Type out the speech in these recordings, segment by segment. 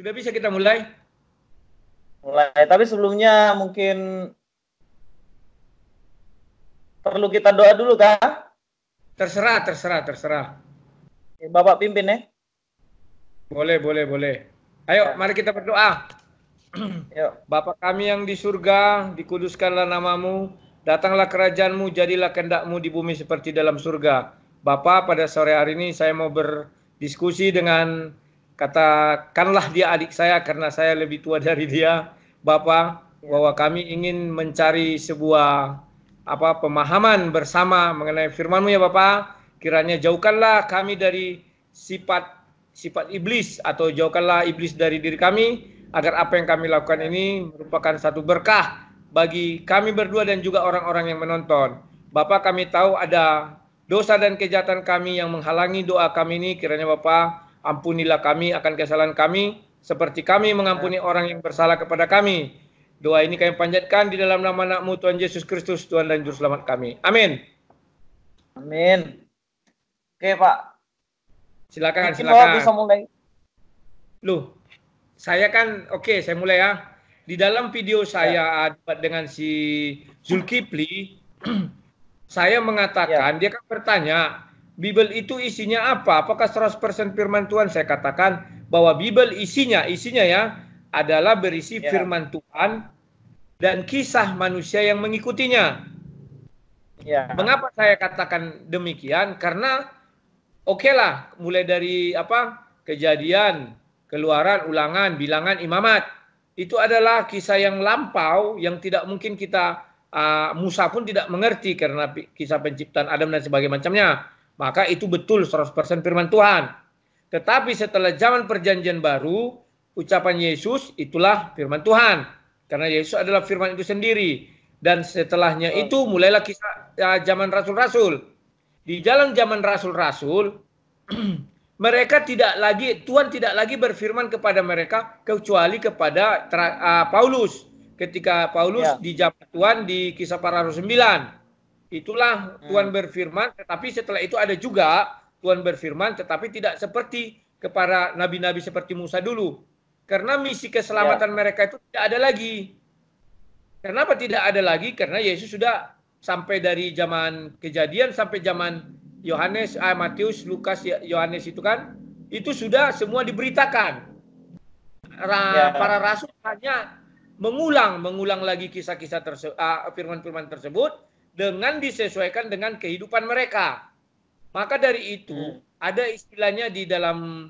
Sudah bisa kita mulai? Mulai. Tapi sebelumnya mungkin perlu kita doa dulu kah? Terserah. Bapak pimpin ya. Boleh. Ayo, mari kita berdoa. Yuk. Bapa kami yang di surga, dikuduskanlah namamu, datanglah kerajaanmu, jadilah kehendak-mu di bumi seperti dalam surga. Bapa, pada sore hari ini saya mau berdiskusi dengan, katakanlah dia adik saya karena saya lebih tua dari dia. Bapa, bahwa kami ingin mencari sebuah pemahaman bersama mengenai firman-Mu ya Bapa. Kiranya jauhkanlah kami dari sifat iblis, atau jauhkanlah iblis dari diri kami, agar apa yang kami lakukan ini merupakan satu berkah bagi kami berdua dan juga orang-orang yang menonton. Bapak, kami tahu ada dosa dan kejahatan kami yang menghalangi doa kami ini. Kiranya Bapak ampunilah kami akan kesalahan kami, seperti kami mengampuni orang yang bersalah kepada kami. Doa ini kami panjatkan di dalam nama anak-Mu Tuhan Yesus Kristus, Tuhan dan Juru Selamat kami. Amin. Amin. Oke Pak. Silakan. Bisa mulai. Loh, saya kan saya mulai ya. Di dalam video saya dengan si Zulkifli, saya mengatakan, dia kan bertanya, Bible itu isinya apa? Apakah 100% firman Tuhan? Saya katakan bahwa Bible isinya ya adalah berisi firman Tuhan dan kisah manusia yang mengikutinya. Mengapa saya katakan demikian? Karena lah, mulai dari Kejadian, Keluaran, Ulangan, Bilangan, Imamat, itu adalah kisah yang lampau yang tidak mungkin kita Musa pun tidak mengerti karena kisah penciptaan Adam dan sebagainya macamnya. Maka itu betul 100% firman Tuhan. Tetapi setelah zaman perjanjian baru, ucapan Yesus itulah firman Tuhan. Karena Yesus adalah firman itu sendiri. Dan setelahnya itu mulailah kisah zaman rasul-rasul. Di dalam zaman rasul-rasul, mereka Tuhan tidak lagi berfirman kepada mereka kecuali kepada Paulus. Ketika Paulus di zaman Tuhan di Kisah Para Rasul 9. Itulah Tuhan berfirman, tetapi setelah itu ada juga Tuhan berfirman, tetapi tidak seperti kepada nabi-nabi seperti Musa dulu. Karena misi keselamatan mereka itu tidak ada lagi. Kenapa tidak ada lagi? Karena Yesus sudah sampai dari zaman Kejadian sampai zaman Yohanes, Matius, Lukas, Yohanes itu kan, itu sudah semua diberitakan. Para rasul hanya mengulang lagi kisah-kisah firman-firman tersebut dengan disesuaikan dengan kehidupan mereka. Maka dari itu ada istilahnya di dalam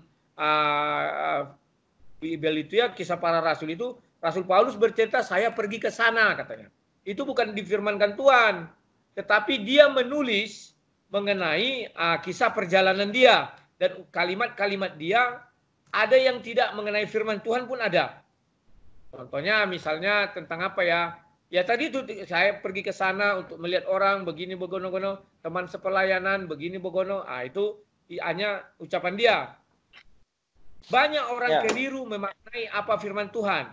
Bible itu ya, kisah para rasul itu, Rasul Paulus bercerita saya pergi ke sana katanya. Itu bukan difirmankan Tuhan, tetapi dia menulis mengenai kisah perjalanan dia, dan kalimat-kalimat dia ada yang tidak mengenai firman Tuhan pun ada. Contohnya misalnya tentang apa ya? Ya tadi itu saya pergi ke sana untuk melihat orang begini begono-gono, teman sepelayanan begini begono. Itu hanya ucapan dia. Banyak orang keliru memaknai apa firman Tuhan.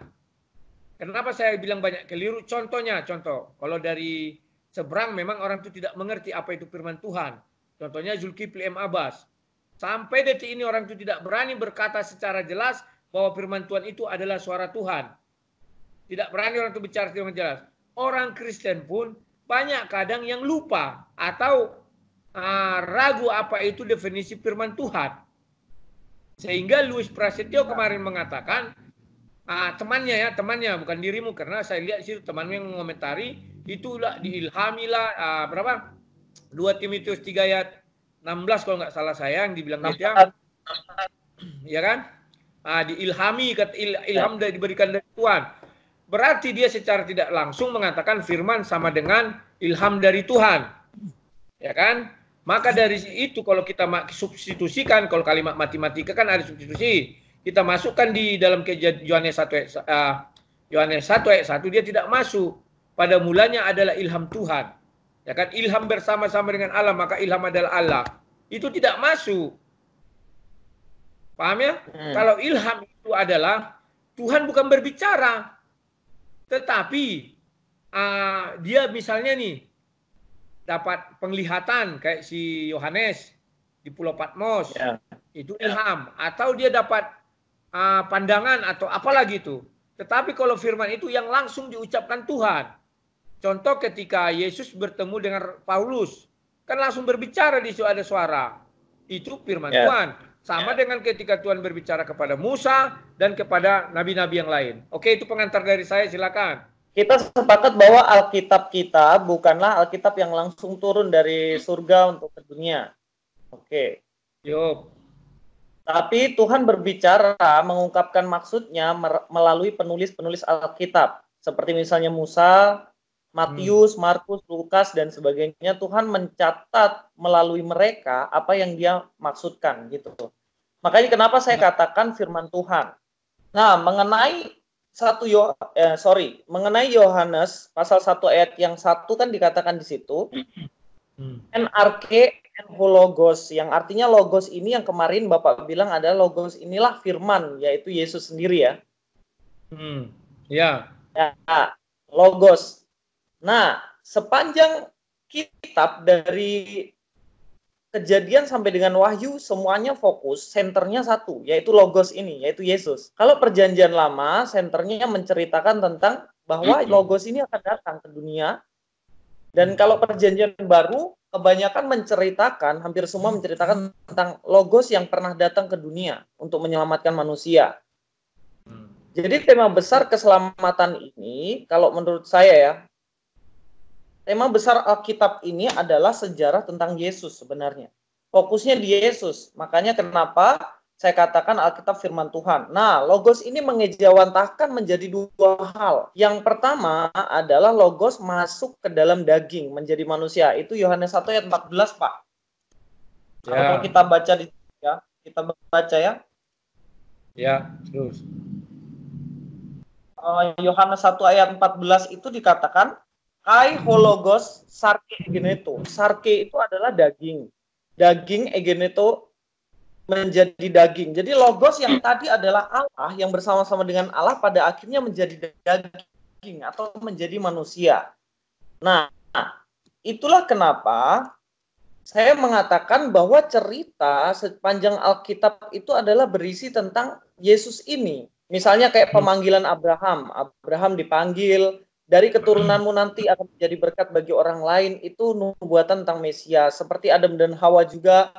Kenapa saya bilang banyak keliru? Contoh, kalau dari seberang memang orang itu tidak mengerti apa itu firman Tuhan. Contohnya Zulkifli M. Abbas. Sampai detik ini orang itu tidak berani berkata secara jelas bahwa firman Tuhan itu adalah suara Tuhan. Tidak berani orang itu bicara dengan jelas. Orang Kristen pun banyak kadang yang lupa atau ragu apa itu definisi firman Tuhan. Sehingga Louis Prasetyo kemarin mengatakan, temannya bukan dirimu, karena saya lihat situ temanmu yang mengomentari itulah diilhamilah 2 Timotius 3 ayat 16 kalau nggak salah saya yang dibilang dia, ya kan? Diilhami, ilham diberikan dari Tuhan. Berarti dia secara tidak langsung mengatakan firman sama dengan ilham dari Tuhan, ya kan? Maka dari itu kalau kita substitusikan, kalau kalimat matematika kan ada substitusi, kita masukkan di dalam Yohanes 1 ayat 1, dia tidak masuk. Pada mulanya adalah ilham Tuhan. Ya kan, ilham bersama-sama dengan Allah, maka ilham adalah Allah. Itu tidak masuk. Paham ya? Kalau ilham itu adalah Tuhan bukan berbicara, tetapi dia misalnya nih dapat penglihatan kayak si Yohanes di Pulau Patmos, itu ilham. Atau dia dapat pandangan atau apalagi itu. Tetapi kalau firman itu yang langsung diucapkan Tuhan. Contoh ketika Yesus bertemu dengan Paulus, kan langsung berbicara di situ ada suara. Itu firman Tuhan. Sama dengan ketika Tuhan berbicara kepada Musa dan kepada nabi-nabi yang lain. Oke, itu pengantar dari saya, silakan. Kita sepakat bahwa Alkitab kita bukanlah Alkitab yang langsung turun dari surga untuk ke dunia. Oke. Yup. Tapi Tuhan berbicara, mengungkapkan maksudnya melalui penulis-penulis Alkitab. Seperti misalnya Musa, Matius, Markus, Lukas, dan sebagainya. Tuhan mencatat melalui mereka apa yang dia maksudkan gitu. Makanya kenapa saya katakan firman Tuhan. Nah, mengenai mengenai Yohanes pasal 1 ayat yang 1 kan dikatakan di situ NRK Logos, yang artinya logos ini yang kemarin Bapak bilang adalah logos inilah firman, yaitu Yesus sendiri ya. Ya, logos. Nah, sepanjang kitab dari Kejadian sampai dengan Wahyu semuanya fokus, senternya satu, yaitu logos ini, yaitu Yesus. Kalau Perjanjian Lama, senternya menceritakan tentang bahwa logos ini akan datang ke dunia. Dan kalau Perjanjian Baru, kebanyakan menceritakan, hampir semua menceritakan tentang logos yang pernah datang ke dunia untuk menyelamatkan manusia. Jadi tema besar keselamatan ini, kalau menurut saya ya, tema besar Alkitab ini adalah sejarah tentang Yesus sebenarnya. Fokusnya di Yesus. Makanya kenapa saya katakan Alkitab firman Tuhan. Nah, logos ini mengejawantahkan menjadi dua hal. Yang pertama adalah logos masuk ke dalam daging, menjadi manusia. Itu Yohanes 1 ayat 14, Pak. Ya. Kalau kita baca kita baca ya. Ya, terus. Yohanes 1 ayat 14 itu dikatakan Kai hologos sarke egeneto. Sarke itu adalah daging. Daging egeneto menjadi daging. Jadi logos yang tadi adalah Allah yang bersama-sama dengan Allah pada akhirnya menjadi daging atau menjadi manusia. Nah, itulah kenapa saya mengatakan bahwa cerita sepanjang Alkitab itu adalah berisi tentang Yesus ini. Misalnya kayak pemanggilan Abraham. Abraham dipanggil, dari keturunanmu nanti akan menjadi berkat bagi orang lain, itu nubuatan tentang Mesias. Seperti Adam dan Hawa juga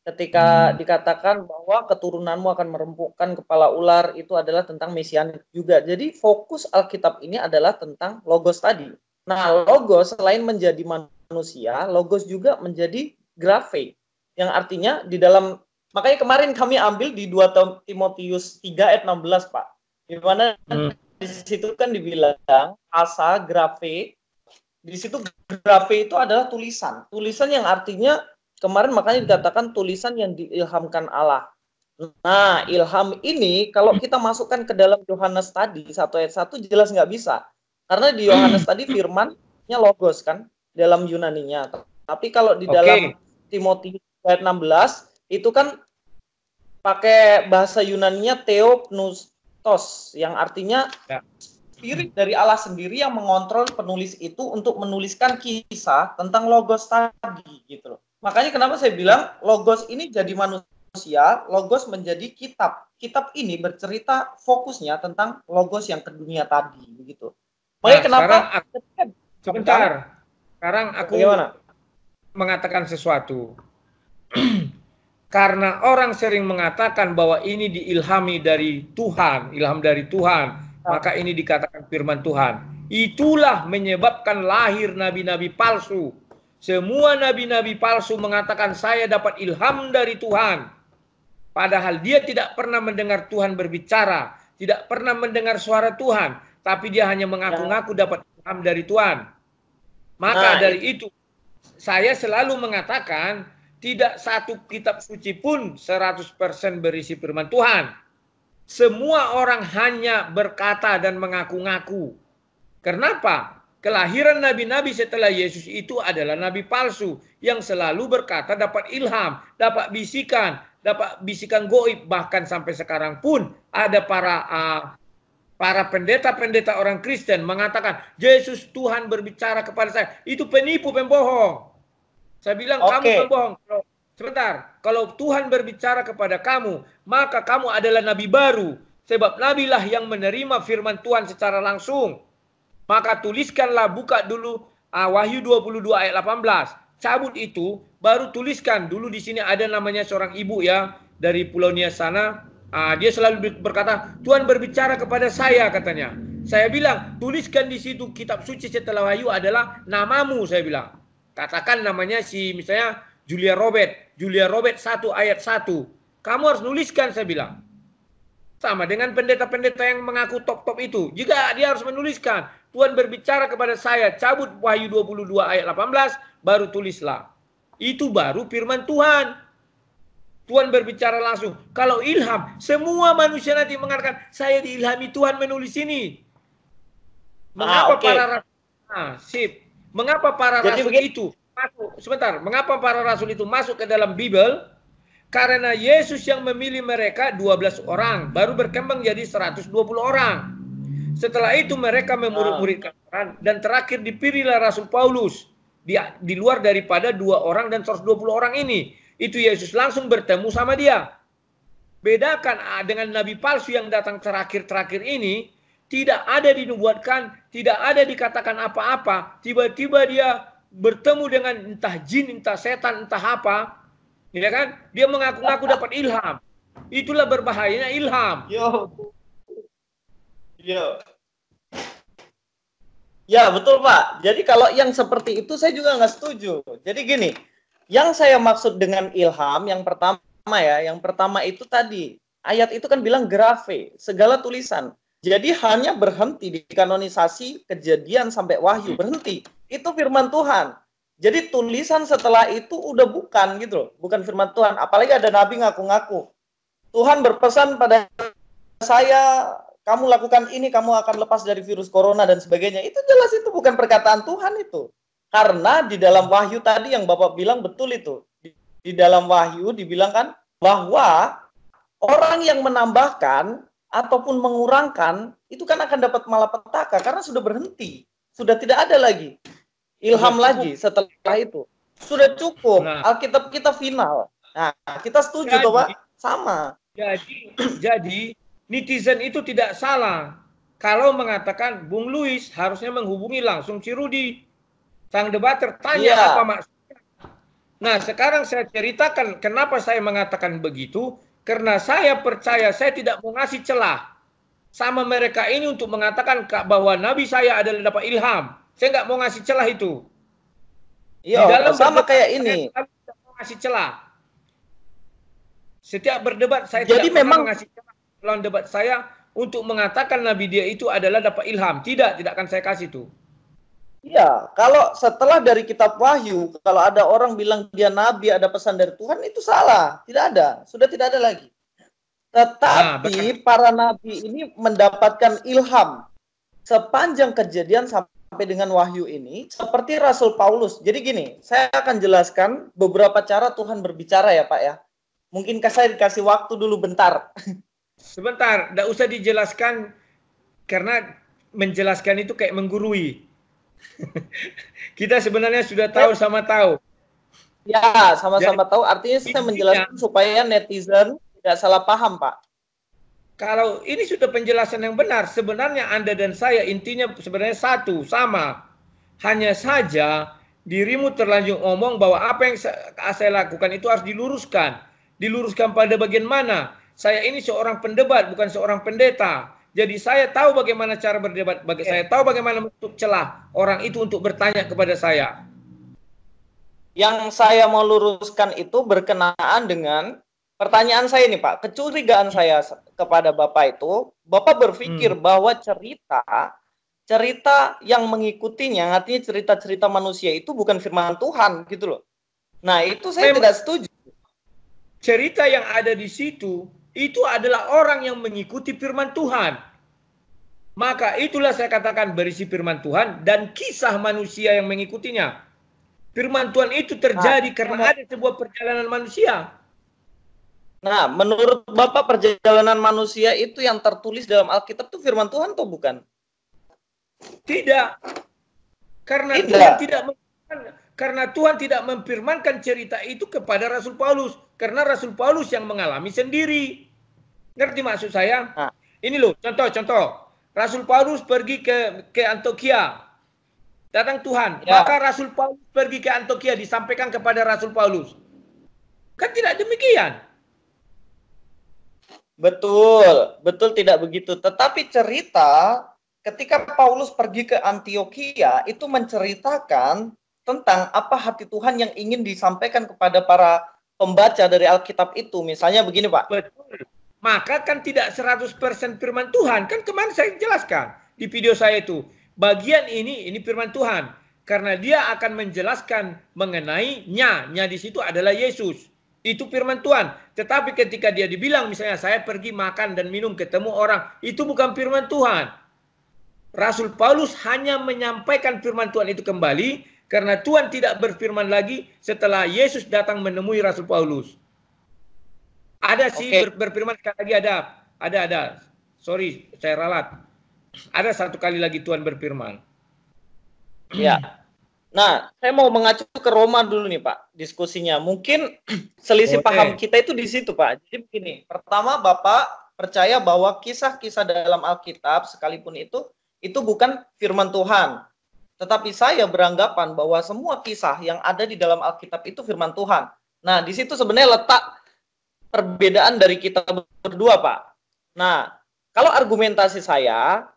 ketika dikatakan bahwa keturunanmu akan merempukkan kepala ular, itu adalah tentang Mesianik juga. Jadi fokus Alkitab ini adalah tentang logos tadi. Nah, logos selain menjadi manusia, logos juga menjadi graphe, yang artinya di dalam, makanya kemarin kami ambil di 2 Timotius 3 ayat 16, Pak. Di mana di situ kan dibilang asa graphe. Di situ graphe itu adalah tulisan. Tulisan yang artinya kemarin makanya dikatakan tulisan yang diilhamkan Allah. Nah, ilham ini kalau kita masukkan ke dalam Yohanes tadi 1 ayat 1 jelas nggak bisa. Karena di Yohanes tadi firman-nya logos kan dalam Yunaninya. Tapi kalau di dalam Timotius ayat 16 itu kan pakai bahasa Yunaninya theopneustos, yang artinya spirit dari Allah sendiri yang mengontrol penulis itu untuk menuliskan kisah tentang logos tadi gitu loh. Makanya kenapa saya bilang logos ini jadi manusia, logos menjadi kitab. Kitab ini bercerita fokusnya tentang logos yang ke dunia tadi begitu. Makanya kenapa sebentar. Sekarang aku mengatakan sesuatu. Karena orang sering mengatakan bahwa ini diilhami dari Tuhan, ilham dari Tuhan, maka ini dikatakan firman Tuhan. Itulah menyebabkan lahir nabi-nabi palsu. Semua nabi-nabi palsu mengatakan saya dapat ilham dari Tuhan. Padahal dia tidak pernah mendengar Tuhan berbicara, tidak pernah mendengar suara Tuhan, tapi dia hanya mengaku-ngaku dapat ilham dari Tuhan. Maka dari itu, saya selalu mengatakan, tidak satu kitab suci pun 100% berisi firman Tuhan. Semua orang hanya berkata dan mengaku-ngaku. Kenapa? Kelahiran nabi-nabi setelah Yesus itu adalah nabi palsu yang selalu berkata dapat ilham, dapat bisikan goib. Bahkan sampai sekarang pun ada para pendeta-pendeta orang Kristen mengatakan Yesus Tuhan berbicara kepada saya. Itu penipu, pembohong. Saya bilang kamu pembohong. Sebentar, kalau Tuhan berbicara kepada kamu, maka kamu adalah nabi baru. Sebab nabilah yang menerima firman Tuhan secara langsung. Maka tuliskanlah, buka dulu Wahyu 22 ayat 18. Cabut itu, baru tuliskan. Dulu di sini ada namanya seorang ibu ya, dari Pulau Nias sana. Dia selalu berkata, Tuhan berbicara kepada saya katanya. Saya bilang, tuliskan di situ kitab suci setelah Wahyu adalah namamu, saya bilang. Katakan namanya misalnya Julia Robert 1 ayat 1. Kamu harus nuliskan, saya bilang. Sama dengan pendeta-pendeta yang mengaku top-top itu. Juga dia harus menuliskan. Tuhan berbicara kepada saya, cabut Wahyu 22 ayat 18, baru tulislah. Itu baru firman Tuhan. Tuhan berbicara langsung. Kalau ilham, semua manusia nanti mengatakan, saya diilhami Tuhan menulis ini. Mengapa para rasul, mengapa para rasul itu masuk, sebentar, mengapa para rasul itu masuk ke dalam Bible? Karena Yesus yang memilih mereka 12 orang, baru berkembang jadi 120 orang. Setelah itu mereka memurid-muridkan orang, dan terakhir dipilihlah Rasul Paulus. Di luar daripada 2 orang dan 120 orang ini. Itu Yesus langsung bertemu sama dia. Bedakan dengan nabi palsu yang datang terakhir-terakhir ini, tidak ada dinubuatkan, tidak ada dikatakan apa-apa. Tiba-tiba dia bertemu dengan entah jin, entah setan, entah apa. Ya kan? Dia mengaku-ngaku dapat ilham. Itulah berbahayanya ilham. Ya betul Pak. Jadi kalau yang seperti itu saya juga nggak setuju. Jadi gini, yang saya maksud dengan ilham yang pertama itu tadi ayat itu kan bilang grafe, segala tulisan. Jadi hanya berhenti di kanonisasi Kejadian sampai Wahyu, berhenti. Itu firman Tuhan. Jadi tulisan setelah itu udah bukan gitu loh, bukan firman Tuhan. Apalagi ada nabi ngaku-ngaku. Tuhan berpesan pada saya, kamu lakukan ini, kamu akan lepas dari virus corona dan sebagainya. Itu jelas itu bukan perkataan Tuhan itu. Karena di dalam Wahyu tadi yang Bapak bilang betul itu. Di dalam Wahyu dibilangkan bahwa orang yang menambahkan ataupun mengurangkan itu kan akan dapat malapetaka karena sudah berhenti. Sudah tidak ada lagi ilham lagi setelah itu. Sudah cukup. Alkitab kita final. Nah, kita setuju toh, Pak? Sama. Jadi netizen itu tidak salah kalau mengatakan Bung Louis harusnya menghubungi langsung si Rudi. Sang debater tanya apa maksudnya. Nah, sekarang saya ceritakan kenapa saya mengatakan begitu. Karena saya percaya saya tidak mau ngasih celah sama mereka ini untuk mengatakan bahwa Nabi saya adalah dapat ilham. Saya nggak mau ngasih celah itu. Iya, sama kayak ini. Saya tidak mau ngasih celah. Setiap berdebat saya jadi tidak memang pernah mengasih celah lawan debat saya untuk mengatakan Nabi dia itu adalah dapat ilham. Tidak akan saya kasih itu. Iya, kalau setelah dari kitab Wahyu, kalau ada orang bilang dia nabi, ada pesan dari Tuhan, itu salah. Tidak ada, sudah tidak ada lagi. Tetapi para nabi ini mendapatkan ilham sepanjang Kejadian sampai dengan Wahyu ini, seperti Rasul Paulus. Jadi gini, saya akan jelaskan beberapa cara Tuhan berbicara ya Pak ya. Mungkinkah saya dikasih waktu dulu bentar? Sebentar, tidak usah dijelaskan, karena menjelaskan itu kayak menggurui. Kita sebenarnya sudah tahu sama tahu. Ya, sama-sama tahu. Artinya saya menjelaskan supaya netizen tidak salah paham, Pak. Kalau ini sudah penjelasan yang benar, sebenarnya Anda dan saya intinya sebenarnya satu, sama. Hanya saja dirimu terlanjur ngomong bahwa apa yang saya lakukan itu harus diluruskan. Diluruskan pada bagian mana? Saya ini seorang pendebat, bukan seorang pendeta. Jadi saya tahu bagaimana cara berdebat, saya tahu bagaimana menutup celah orang itu untuk bertanya kepada saya. Yang saya mau luruskan itu berkenaan dengan pertanyaan saya ini Pak. Kecurigaan saya kepada Bapak itu, Bapak berpikir bahwa cerita yang mengikutinya, artinya cerita-cerita manusia itu bukan firman Tuhan gitu loh. Nah itu saya tidak setuju. Cerita yang ada di situ itu adalah orang yang mengikuti firman Tuhan. Maka itulah saya katakan berisi firman Tuhan dan kisah manusia yang mengikutinya. Firman Tuhan itu terjadi karena ada sebuah perjalanan manusia. Nah, menurut Bapak perjalanan manusia itu yang tertulis dalam Alkitab itu firman Tuhan atau bukan? Tidak. Karena Tuhan tidak Karena Tuhan tidak memfirmankan cerita itu kepada Rasul Paulus. Karena Rasul Paulus yang mengalami sendiri. Ngerti maksud saya? Nah. Ini loh, contoh. Rasul Paulus pergi ke Antioquia. Datang Tuhan. Ya. Maka Rasul Paulus pergi ke Antioquia, disampaikan kepada Rasul Paulus. Kan tidak demikian. Betul tidak begitu. Tetapi cerita ketika Paulus pergi ke Antioquia itu menceritakan tentang apa hati Tuhan yang ingin disampaikan kepada para pembaca dari Alkitab itu. Misalnya begini, Pak. Betul. Maka kan tidak 100% firman Tuhan. Kan kemarin saya jelaskan di video saya itu. Bagian ini firman Tuhan. Karena dia akan menjelaskan mengenai nya di situ adalah Yesus. Itu firman Tuhan. Tetapi ketika dia dibilang misalnya saya pergi makan dan minum ketemu orang. Itu bukan firman Tuhan. Rasul Paulus hanya menyampaikan firman Tuhan itu kembali. Karena Tuhan tidak berfirman lagi setelah Yesus datang menemui Rasul Paulus. Ada sih berfirman sekali lagi ada. Sorry, saya ralat. Ada satu kali lagi Tuhan berfirman. Ya. Nah, saya mau mengacu ke Roma dulu nih, Pak, diskusinya. Mungkin selisih paham kita itu di situ, Pak. Jadi begini, pertama Bapak percaya bahwa kisah-kisah dalam Alkitab sekalipun itu bukan firman Tuhan. Tetapi saya beranggapan bahwa semua kisah yang ada di dalam Alkitab itu firman Tuhan. Nah, di situ sebenarnya letak perbedaan dari kita berdua, Pak. Nah, kalau argumentasi saya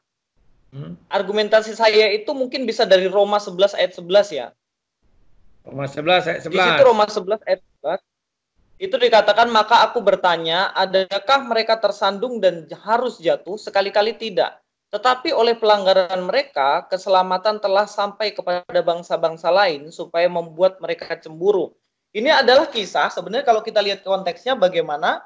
itu mungkin bisa dari Roma 11 ayat 11 ya. Roma 11 ayat 11. Di situ Roma 11 ayat 11 itu dikatakan, maka aku bertanya, adakah mereka tersandung dan harus jatuh? Sekali-kali tidak. Tetapi oleh pelanggaran mereka, keselamatan telah sampai kepada bangsa-bangsa lain supaya membuat mereka cemburu. Ini adalah kisah, sebenarnya kalau kita lihat konteksnya bagaimana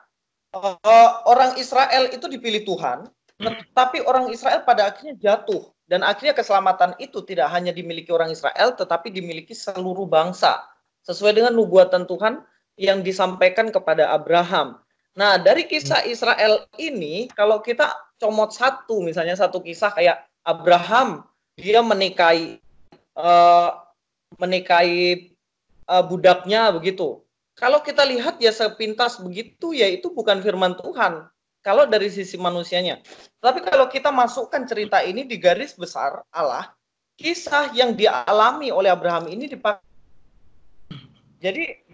orang Israel itu dipilih Tuhan, tetapi orang Israel pada akhirnya jatuh. Dan akhirnya keselamatan itu tidak hanya dimiliki orang Israel, tetapi dimiliki seluruh bangsa. Sesuai dengan nubuatan Tuhan yang disampaikan kepada Abraham. Nah, dari kisah Israel ini, kalau kita comot misalnya satu kisah kayak Abraham, dia menikahi budaknya begitu. Kalau kita lihat ya sepintas begitu, ya itu bukan firman Tuhan. Kalau dari sisi manusianya. Tapi kalau kita masukkan cerita ini di garis besar Allah, kisah yang dialami oleh Abraham ini dipakai. Jadi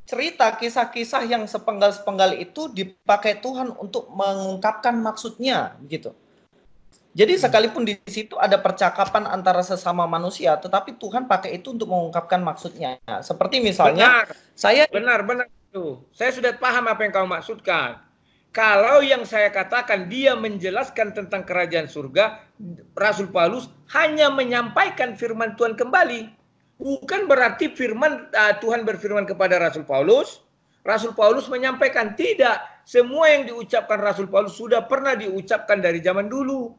cerita kisah-kisah yang sepenggal-sepenggal itu dipakai Tuhan untuk mengungkapkan maksudnya, gitu. Jadi sekalipun di situ ada percakapan antara sesama manusia, tetapi Tuhan pakai itu untuk mengungkapkan maksudnya. Seperti misalnya, benar tuh. Saya sudah paham apa yang kau maksudkan. Kalau yang saya katakan dia menjelaskan tentang kerajaan surga, Rasul Paulus hanya menyampaikan firman Tuhan kembali. Bukan berarti Tuhan berfirman kepada Rasul Paulus menyampaikan. Tidak. Semua yang diucapkan Rasul Paulus sudah pernah diucapkan dari zaman dulu.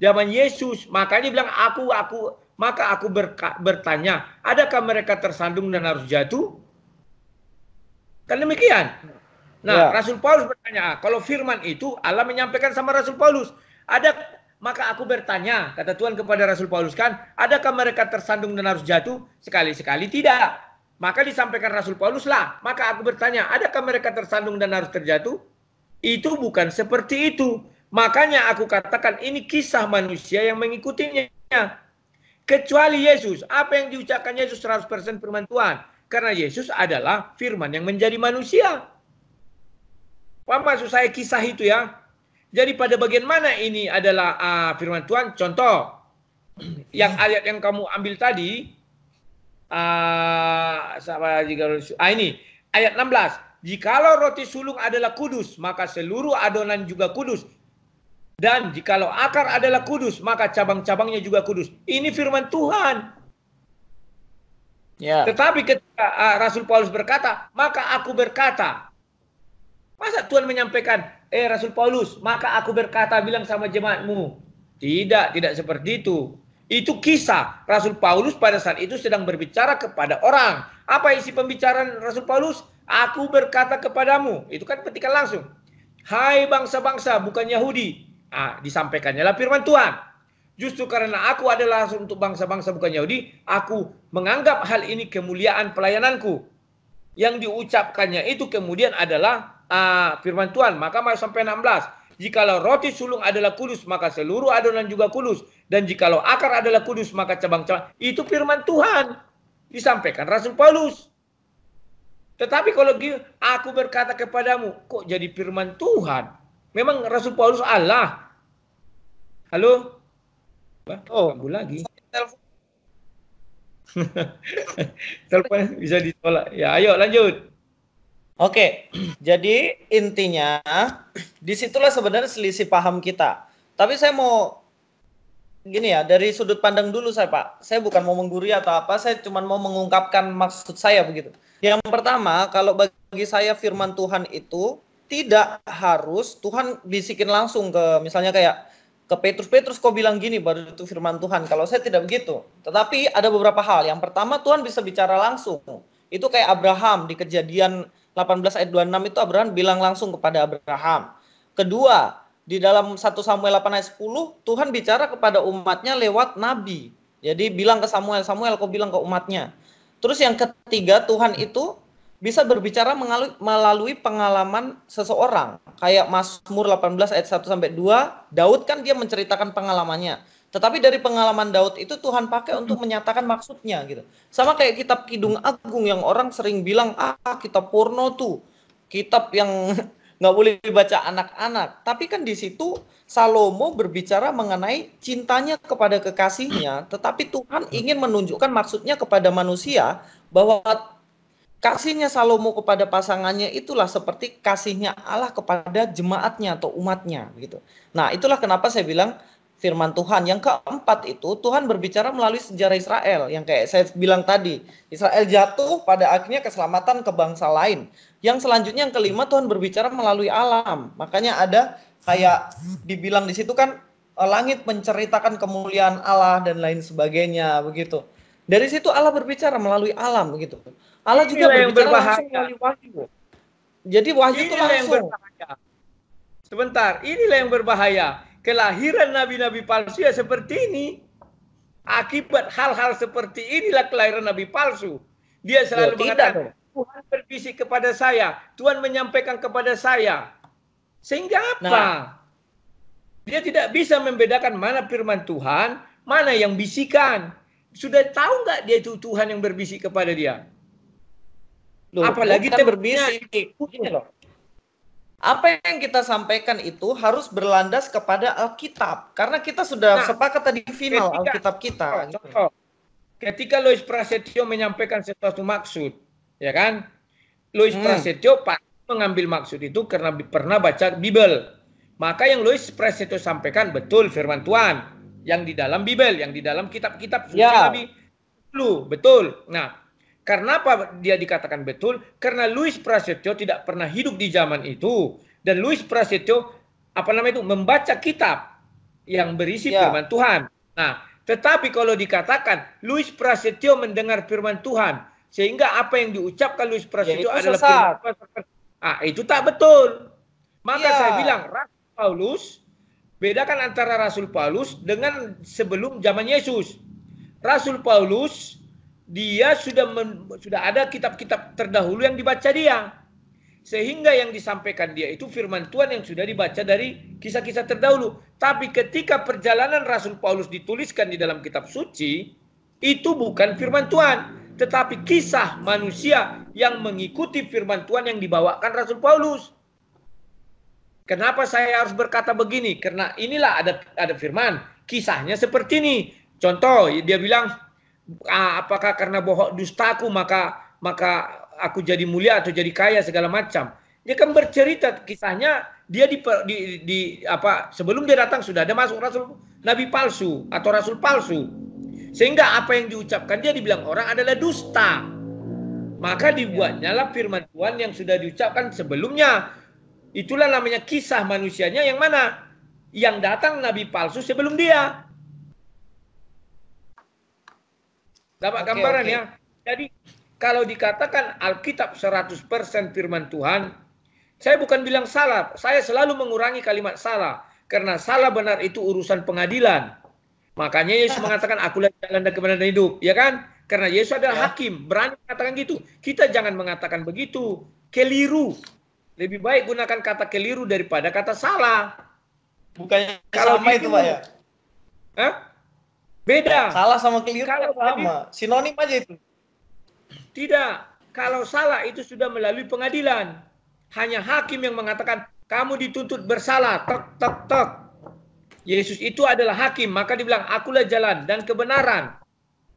Zaman Yesus. Makanya dia bilang, maka aku bertanya, adakah mereka tersandung dan harus jatuh? Kan demikian. Nah, Rasul Paulus bertanya, kalau firman itu Allah menyampaikan sama Rasul Paulus. Maka aku bertanya, kata Tuhan kepada Rasul Paulus kan, adakah mereka tersandung dan harus jatuh? Sekali-sekali tidak. Maka disampaikan Rasul Paulus lah. Maka aku bertanya, adakah mereka tersandung dan harus terjatuh? Itu bukan seperti itu. Makanya aku katakan ini kisah manusia yang mengikutinya. Kecuali Yesus. Apa yang diucapkan Yesus 100% firman Tuhan. Karena Yesus adalah firman yang menjadi manusia. Paham maksud saya kisah itu ya? Jadi pada bagian mana ini adalah firman Tuhan? Contoh, yang ayat yang kamu ambil tadi, ini ayat 16. Jikalau roti sulung adalah kudus, maka seluruh adonan juga kudus. Dan jikalau akar adalah kudus, maka cabang-cabangnya juga kudus. Ini firman Tuhan. Ya. Tetapi ketika Rasul Paulus berkata, maka aku berkata. Masa Tuhan menyampaikan, Rasul Paulus, maka aku berkata bilang sama jemaatmu. Tidak seperti itu. Itu kisah. Rasul Paulus pada saat itu sedang berbicara kepada orang. Apa isi pembicaraan Rasul Paulus? Aku berkata kepadamu. Itu kan petikan langsung. Hai bangsa-bangsa, bukan Yahudi. Disampaikannya lah firman Tuhan. Justru karena aku adalah rasul untuk bangsa-bangsa bukan Yahudi, aku menganggap hal ini kemuliaan pelayananku. Yang diucapkannya itu kemudian adalah firman Tuhan. Maka sampai 16. Jikalau roti sulung adalah kudus, maka seluruh adonan juga kudus. Dan jikalau akar adalah kudus, maka cabang-cabang. Itu firman Tuhan. Disampaikan Rasul Paulus. Tetapi kalau aku berkata kepadamu, kok jadi firman Tuhan? Memang Rasul Paulus Allah. Halo? Ganggu lagi. Telepon bisa ditolak. Ya, ayo lanjut. Oke, jadi intinya disitulah sebenarnya selisih paham kita. Tapi saya mau gini ya, dari sudut pandang dulu saya Pak. Saya bukan mau menggurui atau apa, saya cuma mau mengungkapkan maksud saya begitu. Yang pertama, kalau bagi saya firman Tuhan itu tidak harus Tuhan bisikin langsung ke misalnya kayak ke Petrus kau bilang gini baru itu firman Tuhan. Kalau saya tidak begitu. Tetapi ada beberapa hal. Yang pertama Tuhan bisa bicara langsung. Itu kayak Abraham di Kejadian 18 ayat 26 itu Abraham bilang langsung kepada Abraham. Kedua, di dalam 1 Samuel 8 ayat 10 Tuhan bicara kepada umatnya lewat nabi. Jadi bilang ke Samuel kau bilang ke umatnya. Terus yang ketiga Tuhan itu bisa berbicara melalui pengalaman seseorang. Kayak Mazmur 18 ayat 1 sampai 2, Daud kan dia menceritakan pengalamannya. Tetapi dari pengalaman Daud itu Tuhan pakai untuk menyatakan maksudnya gitu. Sama kayak kitab Kidung Agung yang orang sering bilang, kitab porno tuh. Kitab yang nggak boleh dibaca anak-anak. Tapi kan di situ Salomo berbicara mengenai cintanya kepada kekasihnya. Tetapi Tuhan ingin menunjukkan maksudnya kepada manusia bahwa kasihnya Salomo kepada pasangannya itulah seperti kasihnya Allah kepada jemaatnya atau umatnya gitu. Nah, itulah kenapa saya bilang firman Tuhan. Yang keempat itu Tuhan berbicara melalui sejarah Israel. Yang kayak saya bilang tadi, Israel jatuh pada akhirnya keselamatan ke bangsa lain. Yang selanjutnya yang kelima Tuhan berbicara melalui alam. Makanya ada kayak dibilang di situ kan langit menceritakan kemuliaan Allah dan lain sebagainya begitu. Dari situ Allah berbicara melalui alam begitu. Allah juga berbicara langsung melalui wahyu. Jadi wahyu itu langsung. Sebentar, inilah yang berbahaya. Kelahiran nabi-nabi palsu ya seperti ini. Akibat hal-hal seperti inilah kelahiran nabi palsu. Dia selalu mengatakan, Tuhan berbisik kepada saya. Tuhan menyampaikan kepada saya. Sehingga apa? Dia tidak bisa membedakan mana firman Tuhan, mana yang bisikan. Sudah tahu nggak dia itu Tuhan yang berbisik kepada dia? Apalagi kan berbisik. Apa yang kita sampaikan itu harus berlandas kepada Alkitab. Karena kita sudah sepakat tadi final Alkitab kita. Ketika Louis Prasetyo menyampaikan sesuatu maksud, ya kan? Louis Prasetyo mengambil maksud itu karena pernah baca Bible. Maka yang Louis Prasetyo sampaikan betul firman Tuhan. Yang di dalam Bible, yang di dalam kitab-kitab suci Nabi. Betul. Nah, karena apa dia dikatakan betul? Karena Louis Prasetyo tidak pernah hidup di zaman itu. Dan Louis Prasetyo membaca kitab yang berisi firman Tuhan. Nah, tetapi kalau dikatakan Louis Prasetyo mendengar firman Tuhan, sehingga apa yang diucapkan Louis Prasetyo adalah firman Tuhan. Itu tak betul. Maka saya bilang Rasul Paulus, bedakan antara Rasul Paulus dengan sebelum zaman Yesus. Rasul Paulus dia sudah ada kitab-kitab terdahulu yang dibaca dia. Sehingga yang disampaikan dia itu firman Tuhan yang sudah dibaca dari kisah-kisah terdahulu. Tapi ketika perjalanan Rasul Paulus dituliskan di dalam kitab suci, itu bukan firman Tuhan, tetapi kisah manusia yang mengikuti firman Tuhan yang dibawakan Rasul Paulus. Kenapa saya harus berkata begini? Karena inilah ada firman, kisahnya seperti ini. Contoh, dia bilang, apakah karena bohong dustaku maka aku jadi mulia atau jadi kaya segala macam. Dia kan bercerita kisahnya dia sebelum dia datang sudah ada masuk rasul nabi palsu atau rasul palsu. Sehingga apa yang diucapkan dia dibilang orang adalah dusta. Maka dibuatnyalah firman Tuhan yang sudah diucapkan sebelumnya. Itulah namanya kisah manusianya yang mana? Yang datang nabi palsu sebelum dia. Dapat gambaran ya. Jadi kalau dikatakan Alkitab 100% firman Tuhan, saya bukan bilang salah. Saya selalu mengurangi kalimat salah. Karena salah benar itu urusan pengadilan. Makanya Yesus mengatakan, akulah jalan dan kebenaran dan hidup, ya kan? Karena Yesus adalah Ya. hakim, berani mengatakan gitu. Kita jangan mengatakan begitu, keliru. Lebih baik gunakan kata keliru daripada kata salah. Bukannya Kalau sama itu, Pak, ya? Hah? Beda. Salah sama keliru Kalau sama, sinonim aja itu. Tidak. Kalau salah itu sudah melalui pengadilan. Hanya hakim yang mengatakan kamu dituntut bersalah. Tek tek tek. Yesus itu adalah hakim, maka dibilang akulah jalan dan kebenaran.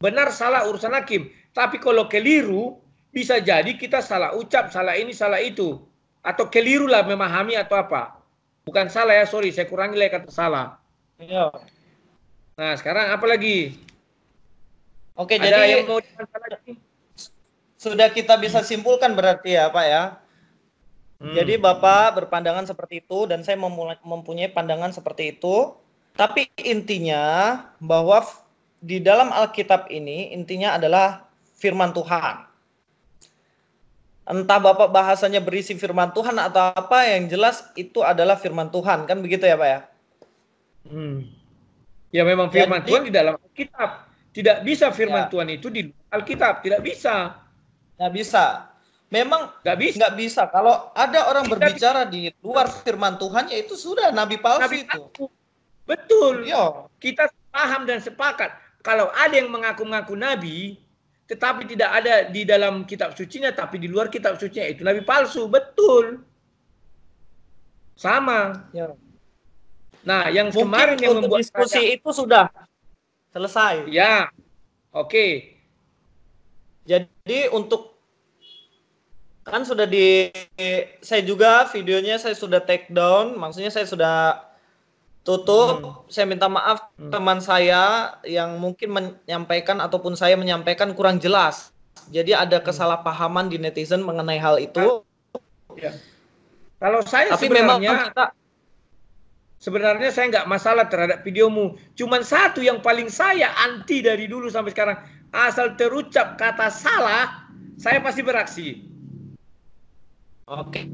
Benar salah urusan hakim. Tapi kalau keliru bisa jadi kita salah ucap, salah ini, salah itu. Atau keliru lah memahami atau apa. Bukan salah ya, sorry, saya kurangi lagi kata salah. Iya. Nah, sekarang apa lagi? Oke, Ada jadi yang mau dibantah lagi? sudah kita bisa simpulkan berarti ya, Pak, ya. Jadi Bapak berpandangan seperti itu dan saya mempunyai pandangan seperti itu. Tapi intinya bahwa di dalam Alkitab ini intinya adalah firman Tuhan. Entah Bapak bahasanya berisi firman Tuhan atau apa, yang jelas itu adalah firman Tuhan. Kan begitu ya, Pak, ya? Ya memang firman Jadi, Tuhan di dalam Alkitab. Tidak bisa firman Ya. Tuhan itu di Alkitab. Tidak bisa. nggak bisa. Memang Nggak bisa. nggak bisa. Kalau ada orang Kita berbicara di luar firman Tuhan, ya itu sudah nabi palsu Nabi itu. palsu. Betul. Iya. Kita paham dan sepakat. Kalau ada yang mengaku-ngaku nabi, tetapi tidak ada di dalam kitab sucinya, tapi di luar kitab sucinya, itu nabi palsu. Betul. Sama. Ya. Nah, yang Mungkin kemarin yang untuk membuat diskusi saya, itu sudah selesai. ya, oke. Jadi untuk kan sudah saya juga videonya saya sudah take down, maksudnya saya sudah tutup. Saya minta maaf teman saya yang mungkin menyampaikan ataupun saya menyampaikan kurang jelas. Jadi ada kesalahpahaman di netizen mengenai hal itu. Ya. Kalau saya Tapi memang sebenarnya saya nggak masalah terhadap videomu. Cuman satu yang paling saya anti dari dulu sampai sekarang, asal terucap kata salah, saya pasti beraksi. Oke.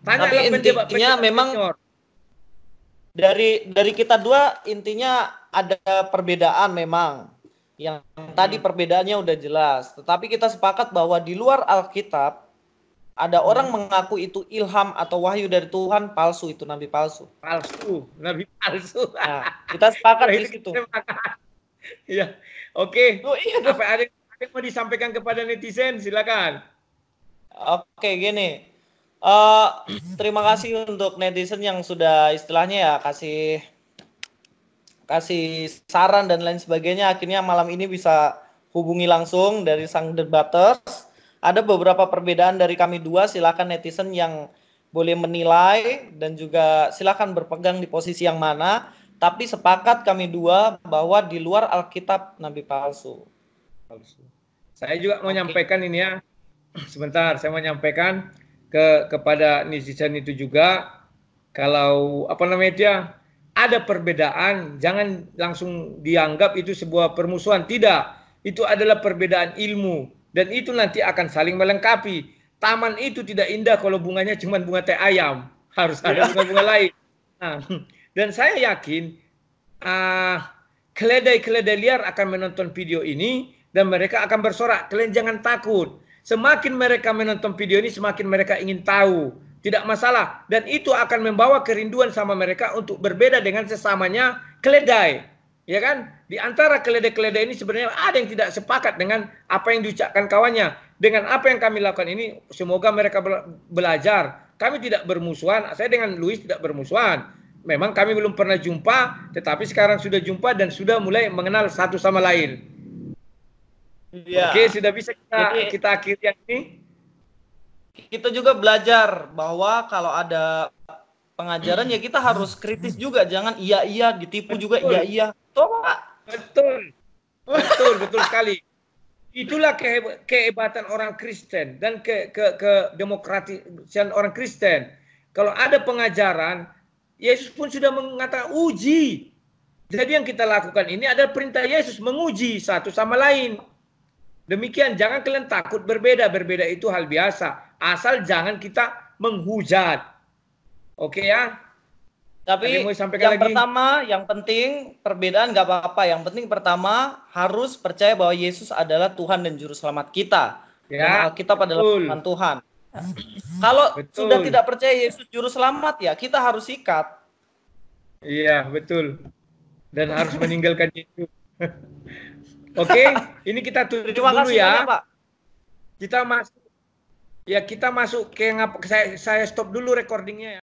Tanya Tapi intinya memang dari kita dua intinya ada perbedaan memang. Yang tadi perbedaannya udah jelas. Tetapi kita sepakat bahwa di luar Alkitab ada orang mengaku itu ilham atau wahyu dari Tuhan, palsu, itu nabi palsu. Palsu, nabi palsu. Nah, kita sepakat di situ. Iya. Oke. Oh, iya, apa ada yang mau disampaikan kepada netizen? Silakan. Oke, gini. Terima kasih untuk netizen yang sudah istilahnya ya kasih saran dan lain sebagainya. Akhirnya malam ini bisa hubungi langsung dari sang debaters. Ada beberapa perbedaan dari kami dua. Silakan netizen yang boleh menilai dan juga silakan berpegang di posisi yang mana. Tapi sepakat kami dua bahwa di luar Alkitab nabi palsu. Saya juga mau menyampaikan ini ya. Sebentar, saya mau menyampaikan kepada netizen itu juga, kalau apa namanya dia ada perbedaan, jangan langsung dianggap itu sebuah permusuhan. Tidak, itu adalah perbedaan ilmu dan itu nanti akan saling melengkapi. Taman itu tidak indah kalau bunganya cuma bunga teh ayam, harus ada bunga-bunga lain. Nah, dan saya yakin keledai-keledai liar akan menonton video ini dan mereka akan bersorak. Kalian jangan takut. Semakin mereka menonton video ini, semakin mereka ingin tahu. Tidak masalah. Dan itu akan membawa kerinduan sama mereka untuk berbeda dengan sesamanya keledai. Ya kan? Di antara keledai-keledai ini sebenarnya ada yang tidak sepakat dengan apa yang diucapkan kawannya. Dengan apa yang kami lakukan ini, semoga mereka belajar. Kami tidak bermusuhan. Saya dengan Luis tidak bermusuhan. Memang kami belum pernah jumpa, tetapi sekarang sudah jumpa dan sudah mulai mengenal satu sama lain. Ya. Oke, sudah bisa kita akhiri yang ini. Kita juga belajar bahwa kalau ada pengajaran ya kita harus kritis juga, jangan iya ditipu. Betul. Juga iya. Betul sekali. Itulah kehebatan orang Kristen dan kedemokratisan orang Kristen. Kalau ada pengajaran, Yesus pun sudah mengatakan uji. Jadi yang kita lakukan ini adalah perintah Yesus, menguji satu sama lain. Demikian, jangan kalian takut berbeda. Berbeda itu hal biasa. Asal jangan kita menghujat. Oke ya? Tapi yang pertama, yang penting perbedaan nggak apa-apa. Yang penting pertama harus percaya bahwa Yesus adalah Tuhan dan Juru Selamat kita. Dan Alkitab adalah firman Tuhan. Kalau sudah tidak percaya Yesus Juru Selamat ya kita harus sikat. Iya, betul. Dan harus meninggalkan Yesus. Oke, ini kita tutup dulu ya. Banyak, Pak. Kita masuk ke saya stop dulu recordingnya ya.